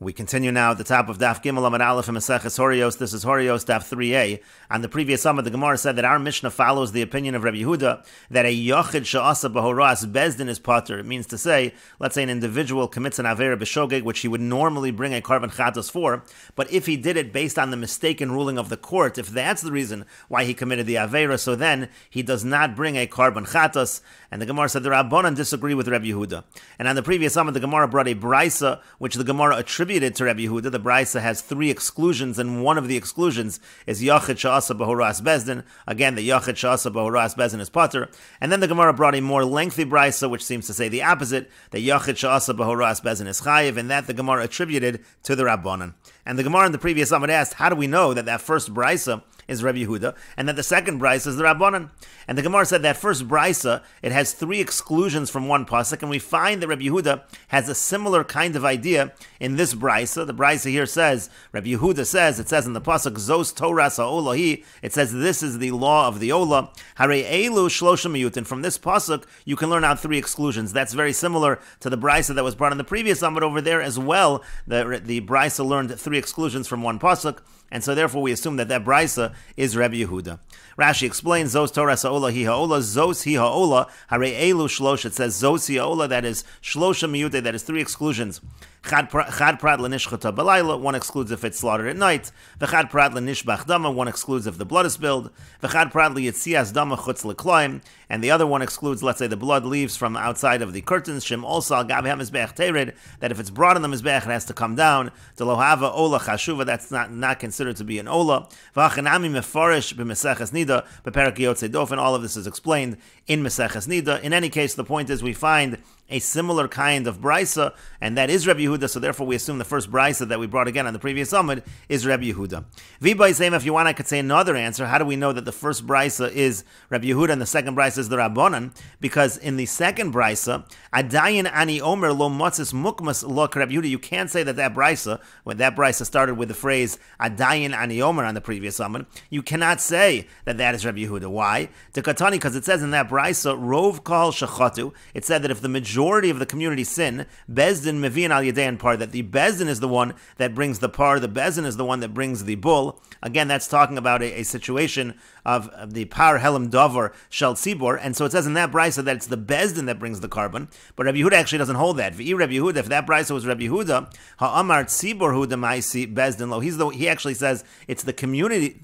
We continue now at the top of Daf Gimel Amud Aleph in Meseches Horayos. This is Horayos Daf 3a. On the previous summit, the Gemara said that our Mishnah follows the opinion of Rabbi Yehuda that a Yochid Sha'asa B'Horas Bezdin is Pater. It means to say, let's say an individual commits an Avera B'Shogeg, which he would normally bring a Karban Chatos for, but if he did it based on the mistaken ruling of the court, if that's the reason why he committed the Avera, so then he does not bring a Karban Chatos. And the Gemara said the Rabbanan disagree with Rabbi Yehuda. And on the previous summit, the Gemara brought a Braisa, which the Gemara attributed to Rabbi Yehuda. The Braisa has three exclusions, and one of the exclusions is Yochid Sha'asa B'Horas Bezdin. Again, the Yochid Sha'asa B'Horas Bezdin is Pater. And then the Gemara brought a more lengthy Braisa, which seems to say the opposite, that Yochid Sha'asa B'Horas Bezdin is Chayiv, and that the Gemara attributed to the Rabbanan. And the Gemara in the previous summit asked, how do we know that that first Braisa is Rabbi Yehuda, and that the second Braisa is the Rabbanan? And the Gemara said that first Braisa, it has three exclusions from one pasuk, and we find that Rabbi Yehuda has a similar kind of idea in this Braisa. The Braisa here says, Rabbi Yehuda says, it says in the pasuk, Zos Toras HaOlahi, it says this is the law of the Ola. Harei Elu Shlosha Miyut, and from this pasuk you can learn out three exclusions. That's very similar to the Braisa that was brought in the previous summit over there as well. The Braisa learned three exclusions from one pasuk, and so therefore we assume that that Braisa is Rabbi Yehuda. Rashi explains, Zos Torah Sa'ola Hi Ha'ola, Zos Hi Ha'ola, Harei Elu Shlosh, it says Zos Hi Ha'ola, that is Shlosha Miyute, that is three exclusions. Chad Prat L'Nishchata Balayla, one excludes if it's slaughtered at night. V'chad Prat L'Nishbach Dama, one excludes if the blood is spilled. V'chad Prat L'Yitzias Dama Chutz L'Kloim, and the other one excludes, let's say, the blood leaves from outside of the curtains. Shem also Gav HaMizbech Tered, that if it's brought in the Mizbech, it has to come down. Delohava Ola Chashuva, that's not considered to be an Ola. V'achanami Mefarish B'Meseches Nida, B'Perak Yotzei Dofen, all of this is explained in Meseches Nida. In any case, the point is we find a similar kind of Braisa, and that is Rabbi Yehuda, so therefore we assume the first Braisa that we brought again on the previous summit is Rabbi Yehuda. If you want, I could say another answer. How do we know that the first Braisa is Rabbi Yehuda and the second Braisa is the Rabbanan? Because in the second Braisa, Adayin Ani Omer Lo Motzis Mukmas Lo Rabbi Yehuda, you can't say that Braisa, when that Braisa started with the phrase Adayin Ani Omer on the previous summit, you cannot say that is Rabbi Yehuda. Why? Tekatani, because it says in that Braisa, Rov Kahal Shachatu, it said that if the majority of the community sin, Bezdin Mevian Al Yadein Par, that the Bezdin is the one that brings the par, the Bezdin is the one that brings the bull. Again, that's talking about a situation of the par Helam Dover Shel Tzibor, and so it says in that Braisa that it's the Bezdin that brings the carbon, but Rabbi Yehuda actually doesn't hold that. V'i Rabbi Yehuda, if that Braisa was Rabbi Yehuda, Ha'amar Tzibor Huda Ma'isi Bezdin Lo, he actually says it's the community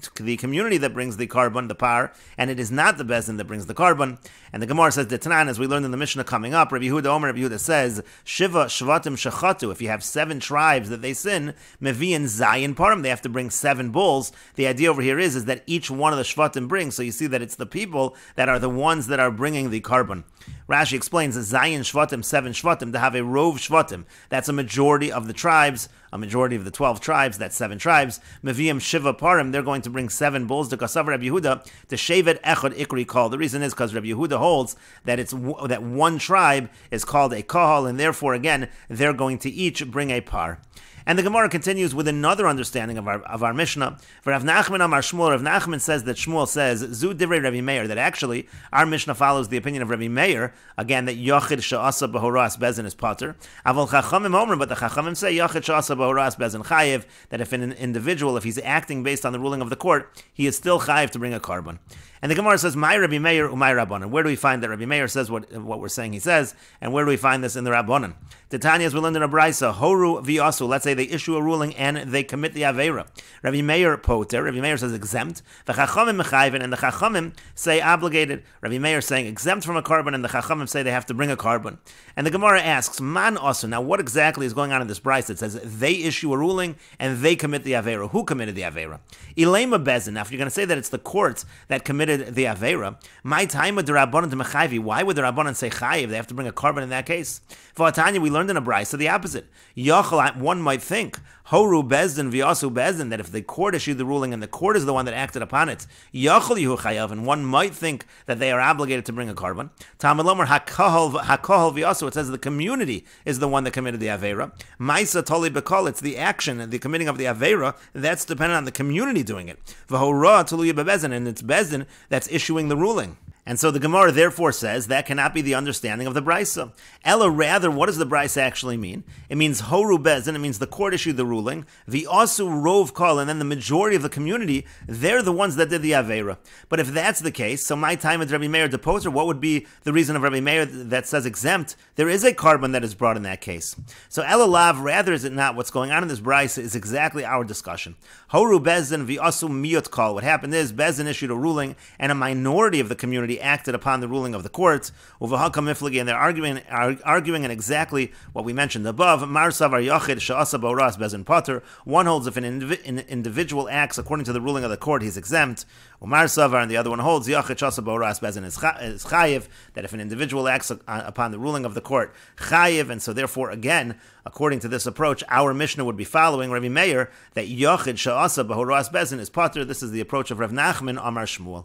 that brings the carbon, the par, and it is not the Bezdin that brings the carbon. And the Gemara says, Tanan, as we learned in the Mishnah coming up, Rabbi Yehuda says, Shiva Shvatim Shechatu, if you have 7 tribes that they sin, Mevian Zayin Parim, they have to bring 7 bulls. The idea over here is that each one of the Shvatim brings, so you see that it's the people that are the ones that are bringing the carbon. Rashi explains, Zayin Shvatim, 7 Shvatim, to have a Rov Shvatim, that's a majority of the tribes, a majority of the 12 tribes, that's 7 tribes. Meviam Shiva Parim, they're going to bring 7 bulls to Kasav Rabbi Yehuda to Shevet Echad Ikri Kol. The reason is because Rabbi Yehuda holds that that one tribe is called a Kahal, and therefore, again, they're going to each bring a par. And the Gemara continues with another understanding of our Mishnah. For Rav Nachman Amar Shmuel, Rav Nachman says that Shmuel says, Zu Divrei Rabbi Meir, that actually our Mishnah follows the opinion of Rabbi Meir, again, that Yochid Sha'asa B'Horas Bezin is Pater. Aval Chachamim Omer, but the Chachamim say Yochid Sha'asa B'Horas Bezin Chayiv, that if an individual, if he's acting based on the ruling of the court, he is still Chayiv to bring a carbon. And the Gemara says, My Rabbi Meir, Umay Rabbanan. Where do we find that Rabbi Meir says what we're saying he says, and where do we find this in the Rabbanan? Titania, as we learned in a Braisa, Horu V'Yasu, let's say they issue a ruling and they commit the Aveira. Rabbi Meir Poter, Rabbi Meir says exempt, the Chachamim Mechayven, and the Chachamim say obligated. Rabbi Meir saying exempt from a carbon, and the Chachamim say they have to bring a carbon. And the Gemara asks, Man Asu, now what exactly is going on in this Braisa? It says they issue a ruling and they commit the Aveira. Who committed the Aveira? Ilema Bezin. Now if you're going to say that it's the courts that committed the Aveira, my time with the Rabbanan to Mechayvi, why would the Rabbanan say Chayiv? They have to bring a carbon in that case. For Tanya, we learned in a Braisa the opposite. Yachal, one might think, Horu Bezdin V'Yasu Bezdin, that if the court issued the ruling and the court is the one that acted upon it, Yachal Yehu Chayav, and one might think that they are obligated to bring a carbon. Talmud Lomer Hakahal V'Yasu, it says the community is the one that committed the Aveira. Maisa Toli Bekol, it's the action, the committing of the Aveira, that's dependent on the community doing it. V'Hora Tuluya Bezdin, and it's Bezdin that's issuing the ruling. And so the Gemara therefore says that cannot be the understanding of the Brisa. Ella, rather, what does the Brisa actually mean? It means Horu Bezin, it means the court issued the ruling, the Asu Rov Kol, and then the majority of the community, they're the ones that did the Aveira. But if that's the case, so my time with Rabbi Meir deposer, what would be the reason of Rabbi Meir that says exempt? There is a carbon that is brought in that case. So Ella Lav, rather is it not, what's going on in this Brisa is exactly our discussion. Horu Bezin, the Asu Miyot Kol. What happened is, Bezin issued a ruling, and a minority of the community acted upon the ruling of the court, and they're arguing in exactly what we mentioned above. One holds if an individual acts according to the ruling of the court, he's exempt. Umar Savar, and the other one holds is chayiv, that if an individual acts upon the ruling of the court, chayiv, and so therefore again, according to this approach, our Mishnah would be following Rabbi Meir that Yochid Sha'asa B'Horas Bezin is Pater. This is the approach of Rav Nachman Amar Shmuel.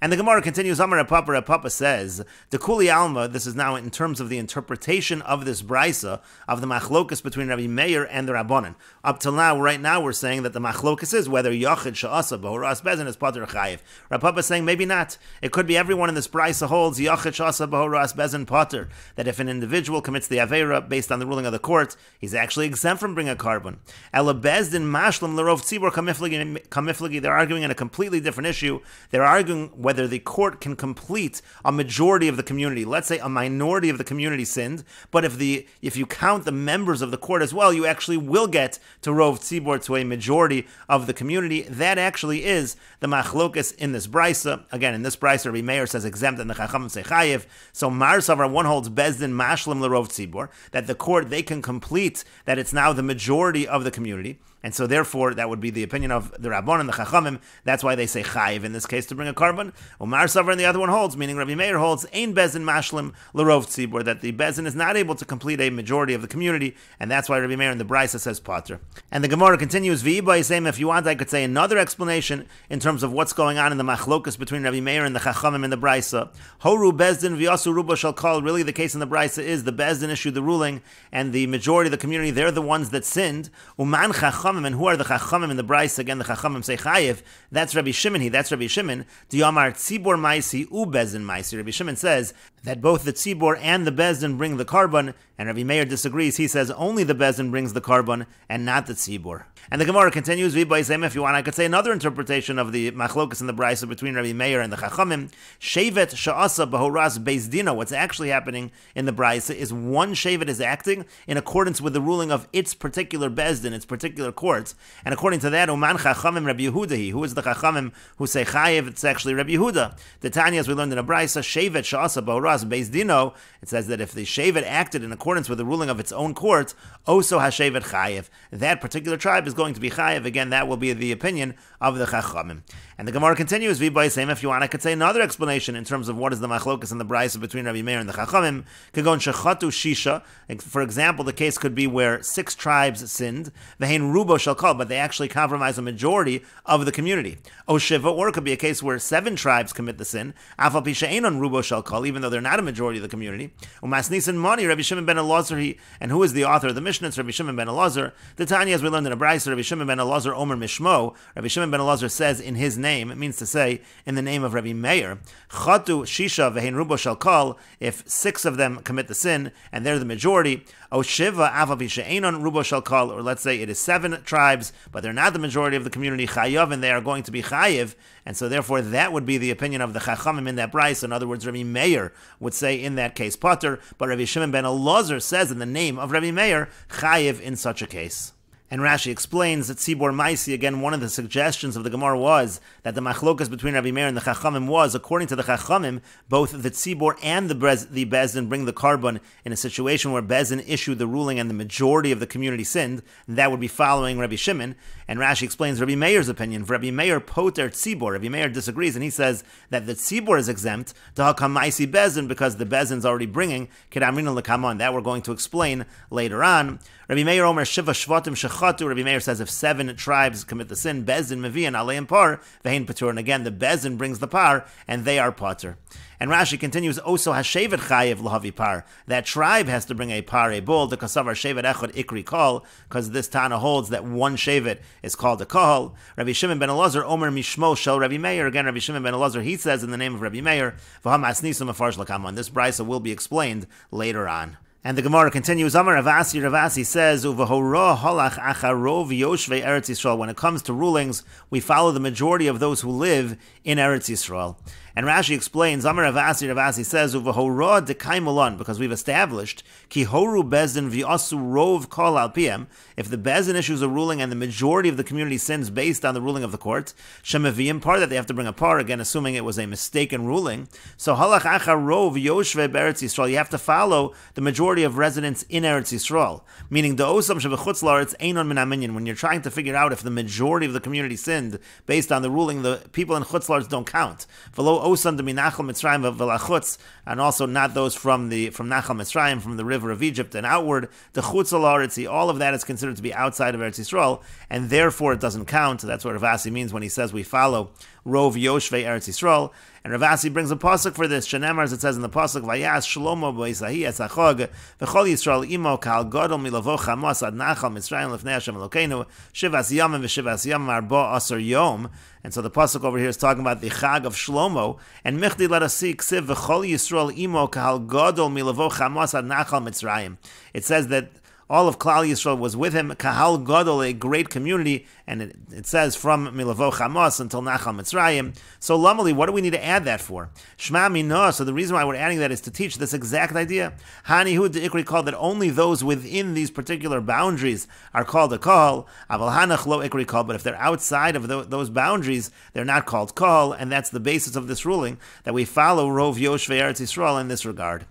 And the Gemara continues, Amar Rav Papa says, the Kuli Alma, this is now in terms of the interpretation of this Brisa, of the machlokus between Rabbi Meir and the Rabbanan. Up till now, right now, we're saying that the machlokus is whether Yochid Sha'asa B'Horas Bezin is Pater or Chayiv. Rav Papa is saying maybe not. It could be everyone in this Brisa holds Yochid Sha'asa B'Horas Bezin Pater, that if an individual commits the Aveira based on the ruling of the court, he's actually exempt from bringing a carbon. Ela bezdin mashlam l'rov tzibor kamiflagi. They're arguing in a completely different issue. They're arguing whether the court can complete a majority of the community. Let's say a minority of the community sinned, but if you count the members of the court as well, you actually will get to rov tzibor, to a majority of the community. That actually is the machlokas in this brisa. Again, in this brisa, Rabbi Meir says exempt and the chachamim say chayiv. So Mar Savar, one holds bezdin mashlam l'rov tzibor, that the court, they can complete, that it's now the majority of the community. And so therefore, that would be the opinion of the Rabban and the Chachamim. That's why they say chayiv in this case to bring a carbon. Umar Savar, and the other one holds, meaning Rabbi Meir holds, ein bezin mashlim l'rov tzibor, that the bezin is not able to complete a majority of the community, and that's why Rabbi Meir in the Brisa says pater. And the Gemara continues, v'yiba yisem, if you want, I could say another explanation in terms of what's going on in the machlokus between Rabbi Meir and the Chachamim in the Brisa. Horu bezdin v'yasu ruba shal kol. Really, the case in the Brisa is the bezdin issued the ruling, and the majority of the community, they're the ones that sinned. Uman Chachamim, and who are the Chachamim in the Brisa? Again, the Chachamim say chayiv. That's Rabbi Shimon. That's Rabbi Shimon. Diyamar tzibor maisi u bezin maisi. Rabbi Shimon says that both the tzibor and the bezdin bring the carbon, and Rabbi Meir disagrees. He says only the bezdin brings the carbon and not the tzibor. And the Gemara continues, if you want, I could say another interpretation of the machlokas in the Brisa between Rabbi Meir and the Chachamim. Shevet sha'asa b'horas beis dino. What's actually happening in the Brisa is one shevet is acting in accordance with the ruling of its particular bezdin, its particular courts. And according to that, Uman Chachamim Rabbi Yehuda, who is the Chachamim who say chayiv? It's actually Rabbi Yehuda. The Tanya, as we learned in a Brisa, shevet sha'asa b'horas beis dino. It says that if the shevet acted in accordance with the ruling of its own court, oso hashevet chayiv. That particular tribe is going to be chayiv. Again, that will be the opinion of the Chachamim. And the Gemara continues, if you want, I could say another explanation in terms of what is the machlokas in the Brisa between Rabbi Meir and the Chachamim. Kagon shechatu shisha. For example, the case could be where 6 tribes sinned, v'hein rubo shall call, but they actually compromise a majority of the community. O shiva, or it could be a case where 7 tribes commit the sin, afal pi she'enon rubo shall call, even though they're not a majority of the community. Umasnisin mani, Rabbi Shimon ben Elazar, and who is the author of the Mishnah? It's Rabbi Shimon ben Elazar. The Tanya, as we learned in a Brisa, Rabbi Shimon ben Elazar Omer Mishmo. Rabbi Shimon ben Elazar says in his name, it means to say in the name of Rabbi Meir, Chatu Shisha v'hein rubo shall call, if 6 of them commit the sin and they're the majority. O Shiva avav she'enon rubo shall call, or let's say it is 7 tribes, but they're not the majority of the community, chayav, and they are going to be chayiv, and so therefore that would be the opinion of the Chachamim in that Brisa. In other words, Rabbi Meir would say in that case pater, but Rabbi Shimon ben Elazar says in the name of Rabbi Meir, chayiv in such a case. And Rashi explains that Tzibor Maisi, again, one of the suggestions of the Gemara was that the machlokas between Rabbi Meir and the Chachamim was, according to the Chachamim, both the Tzibor and the Bezdin bring the carbon in a situation where Bezdin issued the ruling and the majority of the community sinned. That would be following Rabbi Shimon. And Rashi explains Rabbi Meir's opinion. For Rabbi Meir poter Tzibor. Rabbi Meir disagrees, and he says that the Tzibor is exempt to Hakam Maisi Bezdin because the Bezdin's already bringing Kedamrina L'Kamon. That we're going to explain later on. Rabbi Meir Omer Shiva Shvatim Chatu, Rabbi Meir says if 7 tribes commit the sin, Bezdin Mevian Aleim Par, Vehin Patur. And again, the Bezdin brings the par, and they are Patur. And Rashi continues, also Hashevet Chayev Lahavi Par. That tribe has to bring a par, a bull, the Kasavar Shevet Echad Ikri Kol, because this Tana holds that one Shevet is called a Kol. Rabbi Shimon ben Elazar, Omer Mishmo Shel Rabbi Meir. Again, Rabbi Shimon ben Elazar, he says in the name of Rabbi Meir, V'ham Asnisum Afarsh Lakamon. This brisa will be explained later on. And the Gemara continues, Amar Ravasi says, Uvahora halach acharov yoshvei Eretz Yisrael. When it comes to rulings, we follow the majority of those who live in Eretz Yisrael. And Rashi explains, Amar Ravasi says, Uvahora dekaimalon, because we've established, Ki horu bezdin v'asu rov kol al piem, if the bezdin issues a ruling and the majority of the community sins based on the ruling of the court, shemaviyim par, that they have to bring a par, again assuming it was a mistaken ruling. So halach acharov yoshvei Eretz Yisrael, you have to follow the majority of residents in Eretz Yisrael, meaning the osam shebechutz la'aretz einon min haminyan. When you're trying to figure out if the majority of the community sinned based on the ruling, the people in chutz la'aretz don't count. V'lo osam de minachal Mitzrayim v'lachutz, and also not those from Nachal Mitzrayim, from the river of Egypt and outward. The chutz la'aretz, all of that is considered to be outside of Eretz Yisrael, and therefore it doesn't count. That's what Ravasi means when he says we follow Rov Yoshvei Eretz Yisrael. And Ravasi brings a pasuk for this. Shenemar, as it says in the pasuk, Vayas Shlomo b'Yisahi esachog v'chol Yisrael imo kal gadol milavo chamos ad Nachal Mitzrayim lefnei Hashem Elokeinu shivas yamim v'shivas yamim arba asar yom. And so the pasuk over here is talking about the Chag of Shlomo. And Michdi, let us see ksiv v'chol Yisrael imo kal gadol milavo chamos ad Nachal Mitzrayim. It says that all of Klal Yisrael was with him, Kahal Gadol, a great community, and it says from Milavo Chamos until Nachal Mitzrayim. So Lamali, what do we need to add that for? Shma Minah, so the reason why we're adding that is to teach this exact idea. Hanihud de Ikri called that only those within these particular boundaries are called a Kahal, Aval Hanach lo Ikri called, but if they're outside of those boundaries, they're not called Kahal, and that's the basis of this ruling, that we follow Rov Yoshvei Eretz Yisrael in this regard.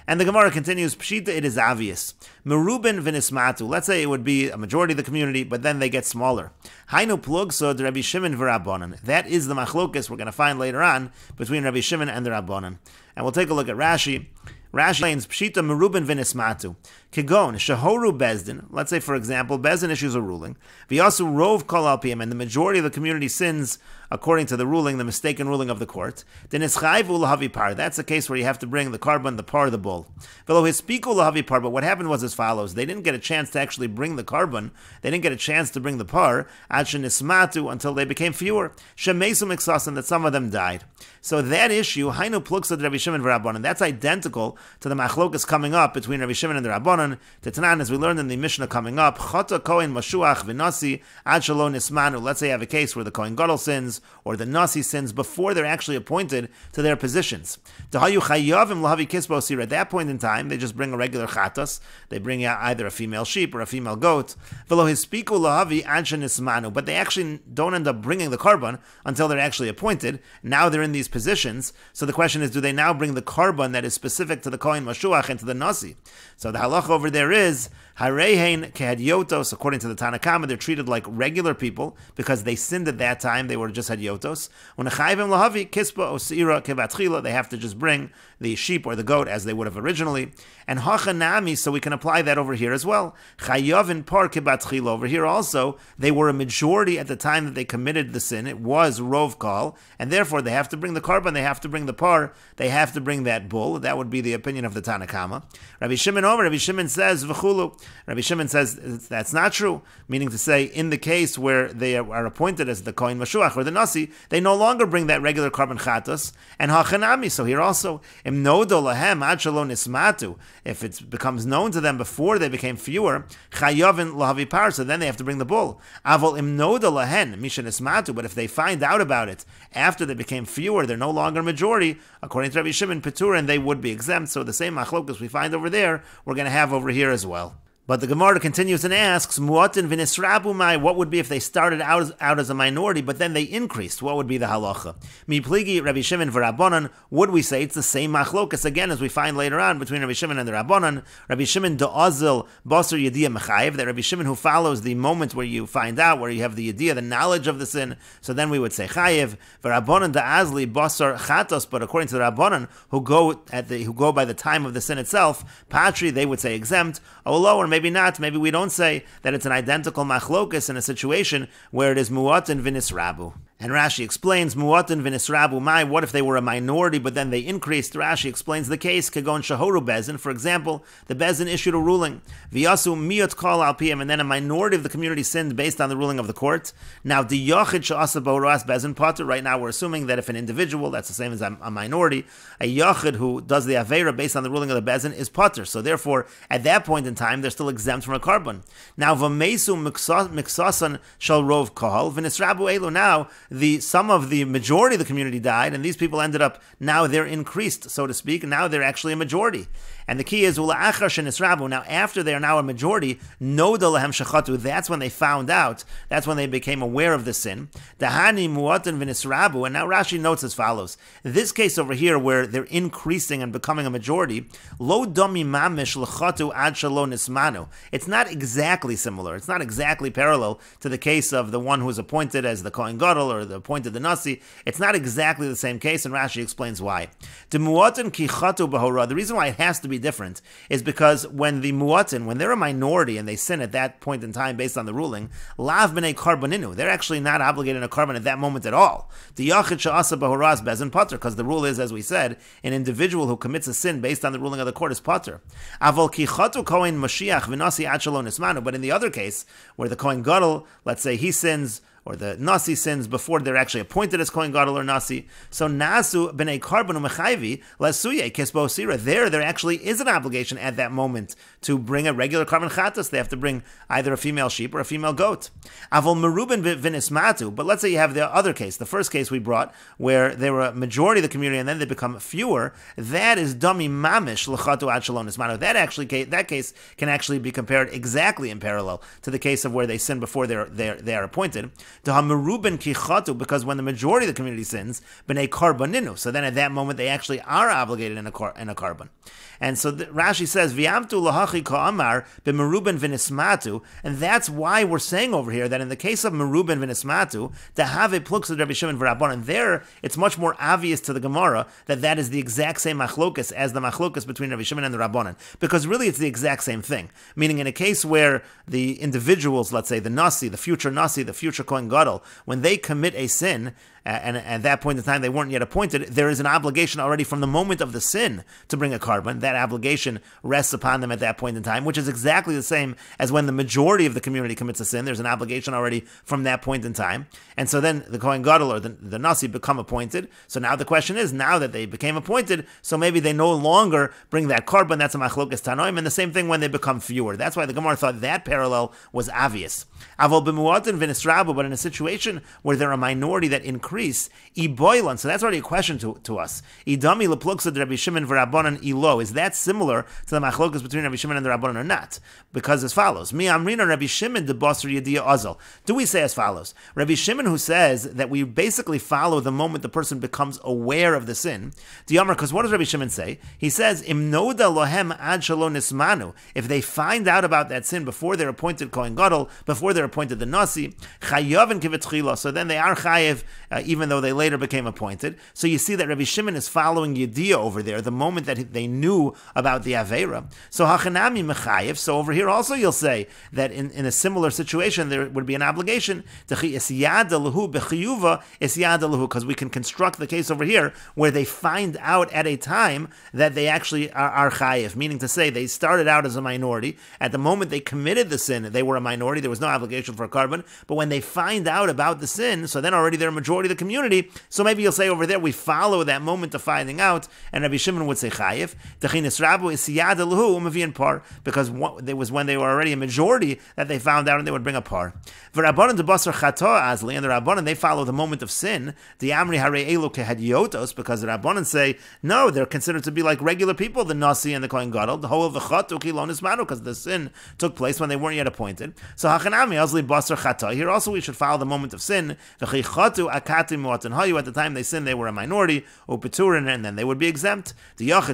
And the Gemara continues, Pshita, it is obvious. Merubin v'nismatu. Let's say it would be a majority of the community, but then they get smaller. Hainu plugso de Rabbi Shimon v'Rabbanan. That is the machlokas we're going to find later on between Rabbi Shimon and the Rabbanan. And we'll take a look at Rashi. Rashi explains, Pshita merubin v'nismatu. Kigon, shahoru bezdin. Let's say, for example, bezdin issues a ruling. V'yasu rov kol al piyam, and the majority of the community sins according to the ruling, the mistaken ruling of the court. Then ischayvu lahavi par. That's a case where you have to bring the carbon, the par, the bull. V'lo hispiku lahavi par. But what happened was as follows: they didn't get a chance to actually bring the carbon. They didn't get a chance to bring the par ad shenismatu until they became fewer. Shemesu miksasim, that some of them died. So that issue, hainu pluksa Rabbi Shimon v'Rabbanan, that's identical to the machlokas coming up between Rabbi Shimon and the Rabbanan. Tetanan, as we learned in the Mishnah coming up, chata kohen mashuach v'nasi ad shelo nismanu. Let's say you have a case where the kohen gadol sins or the nasi sins before they're actually appointed to their positions. Tahayu chayavim lahavi kisbo sir. At that point in time, they just bring a regular chatas. They bring out either a female sheep or a female goat. V'lo hispiku lahavi ad shenismanu. But they actually don't end up bringing the carbon until they're actually appointed. Now they're in these positions. So the question is, do they now bring the carbon that is specific to the kohen mashuach and to the nasi? So the halacha over there is harehein kehadiotos. According to the Tanna Kama, they're treated like regular people because they sinned at that time. They were just hadiotos. Unachayvim lahavi kispa osira kevatchila. They have to just bring the sheep or the goat as they would have originally. And hachanami, so we can apply that over here as well. Chayavin par kebatchila. Over here also, they were a majority at the time that they committed the sin. It was rov kal, and therefore they have to bring the carbon. They have to bring the par. They have to bring that bull. That would be the opinion of the Tanna Kama. Rabbi Shimon Omer. Rabbi Shimon says v'chulu. Rabbi Shimon says that's not true, meaning to say in the case where they are appointed as the kohen mashuach or the nasi, they no longer bring that regular carbon chatos and hachanami. So here also, im nodo lahem ad shelo nismatu. If it becomes known to them before they became fewer, chayavin lahavi par. So then they have to bring the bull. Avol im nodo lahen misha nismatu. But if they find out about it after they became fewer, they're no longer majority. According to Rabbi Shimon Petur, and they would be exempt. So the same machlokas we find over there, we're going to have over here as well. But the Gemara continues and asks, Muatin v'nisrabu mai, what would be if they started out as a minority, but then they increased? What would be the halacha? Mi pligi Rabbi Shimon v'Rabbanan, would we say it's the same machlokas, again, as we find later on between Rabbi Shimon and the Rabbanan? Rabbi Shimon do'azil basar yediyah mechayev, that Rabbi Shimon who follows the moment where you find out, where you have the yediyah, the knowledge of the sin, so then we would say chayev. V'Rabbanan da'azli basar chatos, but according to the Rabbanan, who go by the time of the sin itself, patri, they would say exempt. Olo, or maybe not. Maybe we don't say that it's an identical machlokus in a situation where it is mu'atin v'nisrabu. And Rashi explains, mu'atin v'nisrabu mai, what if they were a minority but then they increased? Rashi explains the case, kagon shahoru bezin. For example, the bezin issued a ruling, v'yasu miyot kol al piyam, and then a minority of the community sinned based on the ruling of the court. Now, the yochid she'asa b'horas bezin pater, right now we're assuming that if an individual, that's the same as a minority, a yochid who does the aveira based on the ruling of the bezin is pater. So therefore, at that point in time, they're still exempt from a carbon. Now, v'meisu miksasan shal rov kahal, v'nisrabu elu, now, some of the majority of the community died, and these people ended up, now they're increased, so to speak, now they're actually a majority. And the key is, now after they are now a majority, noda lahem shechatu, that's when they found out, that's when they became aware of the sin. Dahani mu'atan v'nisrabu, and now Rashi notes as follows. This case over here, where they're increasing and becoming a majority, lo domi mamish l'chatu ad shalo nismanu. It's not exactly similar, it's not exactly parallel to the case of the one who is appointed as the Kohen Gadol, or the appointed the Nasi. It's not exactly the same case, and Rashi explains why. The mu'atan ki chatu b'hora, the reason why it has to be different is because when the mu'atin, when they're a minority and they sin at that point in time based on the ruling, lav b'nei karboninu, they're actually not obligated in a carbon at that moment at all. The yachid she'asa b'horas bezin pater, because the rule is, as we said, an individual who commits a sin based on the ruling of the court is pater. Avol ki chatu kohen mashiach v'nasi ad shelo nismanu, but in the other case, where the Kohen Gadol, let's say he sins, or the Nasi sins before they're actually appointed as Kohen Gadol or Nasi. So Nasu b'nei karbonu mechayvi lasuye kesbo sira. There actually is an obligation at that moment to bring a regular carbon chatas. They have to bring either a female sheep or a female goat. Avol meruben v'nismatu. But let's say you have the other case, the first case we brought, where they were a majority of the community and then they become fewer. That is dami mamish l'chatu ad shalom nismanu. That case can actually be compared exactly in parallel to the case of where they sin before they are appointed. Because when the majority of the community sins, b'nei karboninu, so then at that moment they actually are obligated in a carbon. And so Rashi says, V'yamtu lahachi ka'amar b'meruben v'nismatu, and that's why we're saying over here that in the case of meruben v'nismatu, to have a pluksa Rabbi Shimon v'Rabbanan, there it's much more obvious to the Gemara that is the exact same machlokas as the machlokas between Rabbi Shimon and the Rabbanan, because really it's the exact same thing. Meaning in a case where the individuals, let's say the Nasi, the future Kohen Gadol, when they commit a sin, and at that point in time they weren't yet appointed, there is an obligation already from the moment of the sin to bring a carbon. That obligation rests upon them at that point in time, which is exactly the same as when the majority of the community commits a sin. There's an obligation already from that point in time. And so then the Kohen Gadol or the Nasi become appointed. So now the question is, now that they became appointed, so maybe they no longer bring that carbon. That's a machlokas tanoim. And the same thing when they become fewer. That's why the Gemara thought that parallel was obvious. Avol b'mu'atin v'nisrabu, but in a situation where they're a minority that increase, iboilan, so that's already a question to us. Idami lepluksa Rabbi Shimon v'Rabbanan ilo, is that similar to the machlokas between Rabbi Shimon and the Rabbanan or not? Because as follows, mi amrina Rabbi Shimon de basar yediyah azal. Do we say as follows? Rabbi Shimon, who says that we basically follow the moment the person becomes aware of the sin. Diyamar, because what does Rabbi Shimon say? He says, im noda lohem ad shalo nismanu. If they find out about that sin before they're appointed Kohen Gadol, before they're appointed the Nasi, chayavin kivetchila, so then they are chayev, even though they later became appointed. So you see that Rabbi Shimon is following Yediyah over there, the moment that they knew about the Aveira. So hachanami mechayev, so over here also you'll say that in a similar situation there would be an obligation, because we can construct the case over here where they find out at a time that they actually are chayev, meaning to say they started out as a minority. At the moment they committed the sin, they were a minority, there was no obligation for a carbon, but when they find out about the sin, so then already they're a majority of the community, so maybe you'll say over there, we follow that moment of finding out, and Rabbi Shimon would say chayev, because it was when they were already a majority that they found out and they would bring a par. And the Rabbanan, they follow the moment of sin, because the Rabbanan say, no, they're considered to be like regular people, the Nasi and the Kohen Gadol, the whole of the chatu because the sin took place when they weren't yet appointed. So here also we should follow the moment of sin. At the time they sinned, they were a minority, and then they would be exempt. Because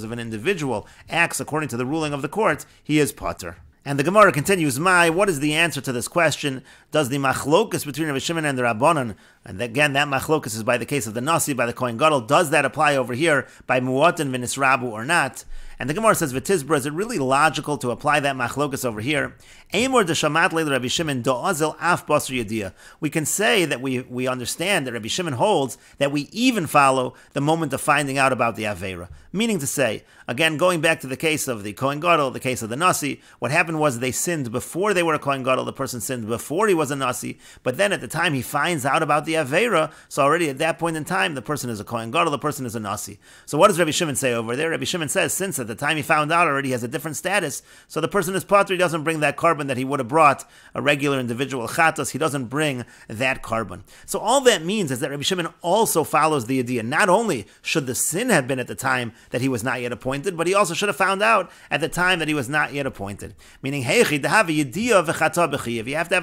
if an individual acts according to the ruling of the court, he is pater. And the Gemara continues, what is the answer to this question? Does the machlokas between Rabbi Shimon and the Rabbanan, and again, that machlokas is by the case of the Nasi, by the Kohen Gadol, does that apply over here by mu'atin v'nisrabu or not? And the Gemara says, V'tizbra, is it really logical to apply that machlokas over here? Eimor de shamat leil Rabbi Shimon do'azel af basar yediyah. We can say that we understand that Rabbi Shimon holds that we even follow the moment of finding out about the Aveira. Meaning to say, again, going back to the case of the Kohen Gadol, the case of the Nasi, what happened was they sinned before they were a Kohen Gadol, the person sinned before he was a Nasi, but then at the time he finds out about the Aveira, so already at that point in time, the person is a Kohen Gadol, the person is a Nasi. So what does Rabbi Shimon say over there? Rabbi Shimon says, since at the time he found out already he has a different status, so the person is patur, he doesn't bring that carbon that he would have brought a regular individual chatas, he doesn't bring that carbon. So all that means is that Rabbi Shimon also follows the idea. Not only should the sin have been at the time that he was not yet appointed, but he also should have found out at the time that he was not yet appointed. Meaning, you have to have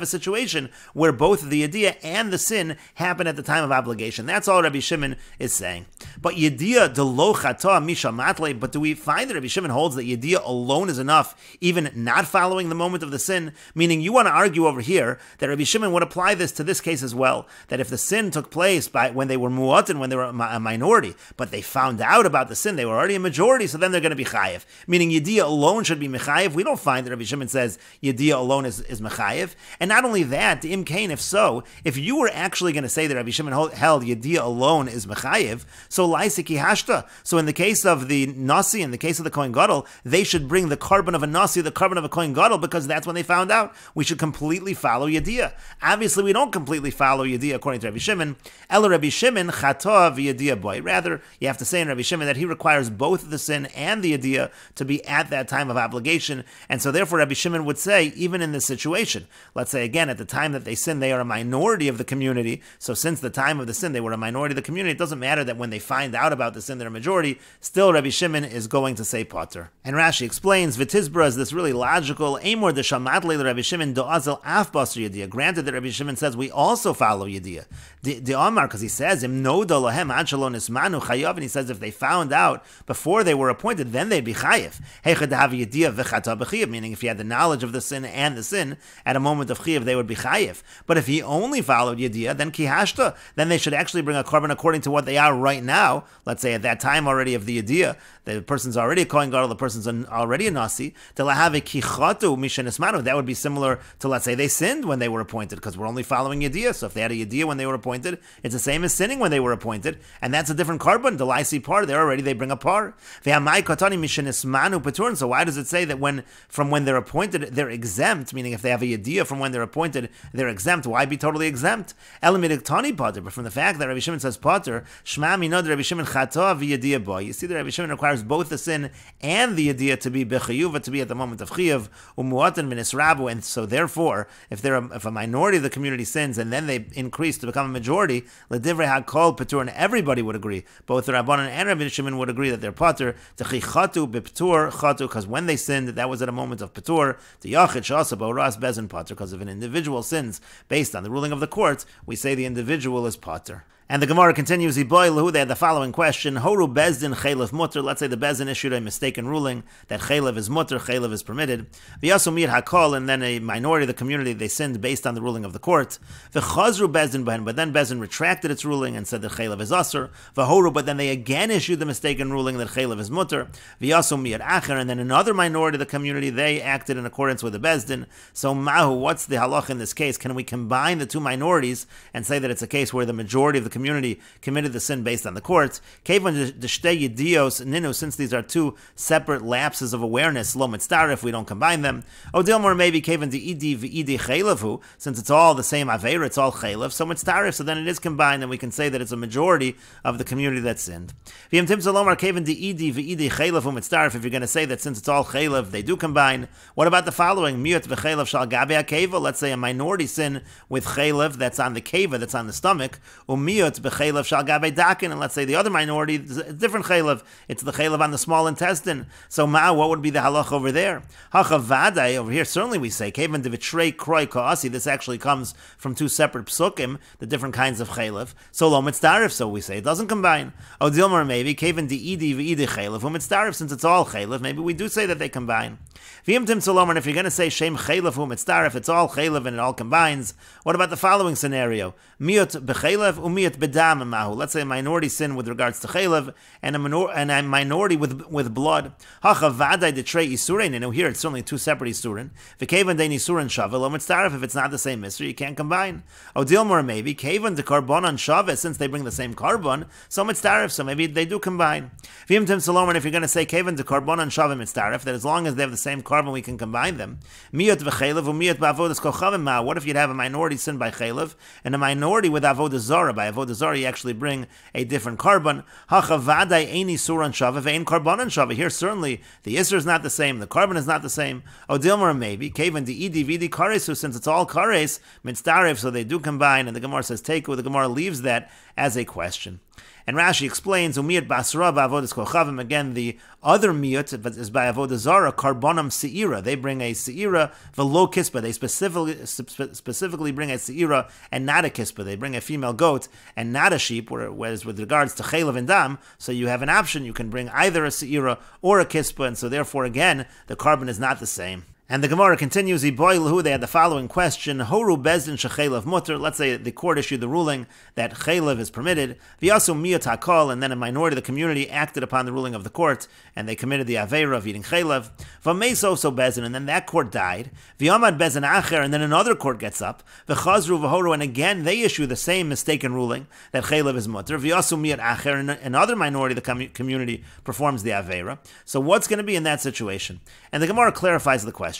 a situation where both the yediyah and the sin happen at the time of obligation. That's all Rabbi Shimon is saying. But yediyah de lo chata misha matle, but do we find that Rabbi Shimon holds that yediyah alone is enough, even not following the moment of the sin? Meaning, you want to argue over here that Rabbi Shimon would apply this to this case as well, that if the sin took place when they were mu'atin, when they were a minority, but they found out about the sin, they were already a majority, so then they're going to be chayiv. Meaning Yediyah alone should be mechayiv. We don't find that Rabbi Shimon says Yediyah alone is mechayiv. And not only that, Im Kain, if so, if you were actually going to say that Rabbi Shimon held Yediyah alone is mechayiv, so laisiki hashta. So in the case of the Nasi, in the case of the Kohen Gadol, they should bring the carbon of a Nasi, the carbon of a Kohen Gadol, because that's when they found out. We should completely follow Yediyah. Obviously, we don't completely follow Yediyah according to Rabbi Shimon. Ela Rabbi Shimon chata v'Yediyah boy. Rather, you have to say in Rabbi Shimon that he requires both the sin and the yediyah to be at that time of obligation, and so therefore Rabbi Shimon would say, even in this situation, let's say again, at the time that they sin, they are a minority of the community, so since the time of the sin, they were a minority of the community, it doesn't matter that when they find out about the sin, they're a majority, still Rabbi Shimon is going to say potter. And Rashi explains, V'tizbra, is this really logical? Amor de shamat le Rabbi Shimon do'azel af basar yediyah. Granted that Rabbi Shimon says we also follow yediyah. The Amar, because he says, Im noda lahem ad shelo nismanu chayav, and he says if they found out before they were appointed, then they'd be chayiv. Meaning if he had the knowledge of the sin and the sin, at a moment of chayiv, they would be chayiv. But if he only followed yediyah, then kihashta, then they should actually bring a carbon according to what they are right now. Let's say at that time already of the yediyah, the person's already a Kohen Gadol, the person's already a Nasi, that would be similar to, let's say, they sinned when they were appointed, because we're only following Yediyah. So if they had a Yediyah when they were appointed, it's the same as sinning when they were appointed, and that's a different carbon. The Laisi par, they bring a par. So why does it say that from when they're appointed, they're exempt, meaning if they have a Yediyah from when they're appointed, they're exempt? Why be totally exempt? But from the fact that Rabbi Shimon says potter, Rabbi Shimon chata v'Yediyah boy. You see that Rabbi Shimon requires both the sin and the yediyah to be bechiyuva, to be at the moment of chiyuv, umuatan minisrabu, and so therefore, if a minority of the community sins and then they increase to become a majority, ledivrei hakol patur, and everybody would agree, both the Rabbanan and Rabbi Shimon would agree that they're patur, techi chatu b'ptur chatu, because when they sinned, that was at a moment of patur, the yachid shasa b'oras bezin patur, because if an individual sins based on the ruling of the court, we say the individual is patur. And the Gemara continues, they had the following question, Horu Bezdin Chaylev Mutter. Let's say the Bezdin issued a mistaken ruling that Chaylev is Mutter, Chaylev is permitted. V'yasumir Hakol, and then a minority of the community, they sinned based on the ruling of the court. V'chazru Bezdin Bahen, but then Bezdin retracted its ruling and said that Chaylev is Asur. V'horu, but then they again issued the mistaken ruling that Chaylev is Mutter. V'yasumir Acher, and then another minority of the community, they acted in accordance with the Bezdin. So Mahu, what's the halach in this case? Can we combine the two minorities and say that it's a case where the majority of the community committed the sin based on the courts? Since these are two separate lapses of awareness, lo mitzdaref, if we don't combine them. Odilmor, maybe since it's all the same aveira, it's all chaylev, so mitzdaref, so then it is combined, and we can say that it's a majority of the community that sinned. If you're going to say that since it's all chaylev, they do combine, what about the following? Let's say a minority sin with chaylev that's on the keva, that's on the stomach, and let's say the other minority is a different chaylev, it's the chaylev on the small intestine. So what would be the halach over there? Over here, certainly we say kevan devitrei kroi kaasi. This actually comes from two separate psukim, the different kinds of chaylev. So lo mitzdarif, so we say it doesn't combine. Odilmar, maybe kevan deidi v'idi chaylev u'mitzdarif, since it's all chaylev, maybe we do say that they combine. V'yimtim solomar, and if you're going to say shem chaylev u'mitzdarif, it's all chaylev and it all combines. What about the following scenario? Miyot b'chaylev u'miyot Miyat bedam mahu. Let's say a minority sin with regards to chaylev, and a minority with blood. Hacha vadai detrei isurin. And here it's certainly two separate isurin. V'kevan dein isurin shava lo mitzdaref. If it's not the same isur, you can't combine. Odilmor maybe kevan de karbonon shava, since they bring the same carbon, so mitzdaref. So maybe they do combine. V'imtim salom. And if you're going to say kevan de karbonon shava mitzdaref, that as long as they have the same carbon, we can combine them. Miyat v'chaylev u'miyat ba'avodas kochavim ma. What if you'd have a minority sin by chaylev and a minority with avodah zara? By avodah zara, you actually bring a different carbon. Hachavadai eini suran shava ve'ein karbonon shava. Here, certainly, the isser is not the same, the carbon is not the same. Odilmar maybe, kevan de idi vidi karesu, since it's all kares, mitzdaref, so they do combine, and the Gemara says teku, the Gemara leaves that as a question. And Rashi explains, umiyat basra ba'avodas kochavim. Again, the other miyat is by avodah zara, karbonam seira. They bring a seira, velo kispa. They specifically bring a seira and not a kispa. They bring a female goat and not a sheep. Whereas with regards to chaylev and dam, so you have an option. You can bring either a seira or a kispa, and so therefore again the carbon is not the same. And the Gemara continues, they had the following question, Horu bezdin shechaylev mutter. Let's say the court issued the ruling that chaylev is permitted, v'yasu miyat hakol, and then a minority of the community acted upon the ruling of the court, and they committed the aveira of eating chaylev. V'meiso so bezdin, and then that court died. V'yamad bezdin acher, and then another court gets up. V'chazru v'horu, and again they issue the same mistaken ruling that chaylev is mutter. V'yasu miyat acher, and another minority of the community performs the aveira. So what's going to be in that situation? And the Gemara clarifies the question.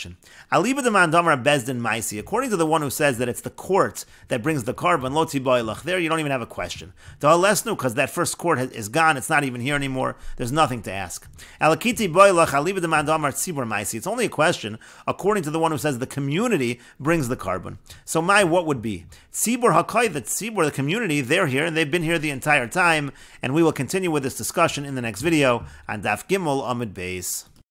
According to the one who says that it's the court that brings the carbon, there you don't even have a question. Because that first court is gone, it's not even here anymore, there's nothing to ask. It's only a question according to the one who says the community brings the carbon. So what would be? Tzibur hakai, the tzibur, the community, they're here and they've been here the entire time, and we will continue with this discussion in the next video on Daf Gimel Amud Beis.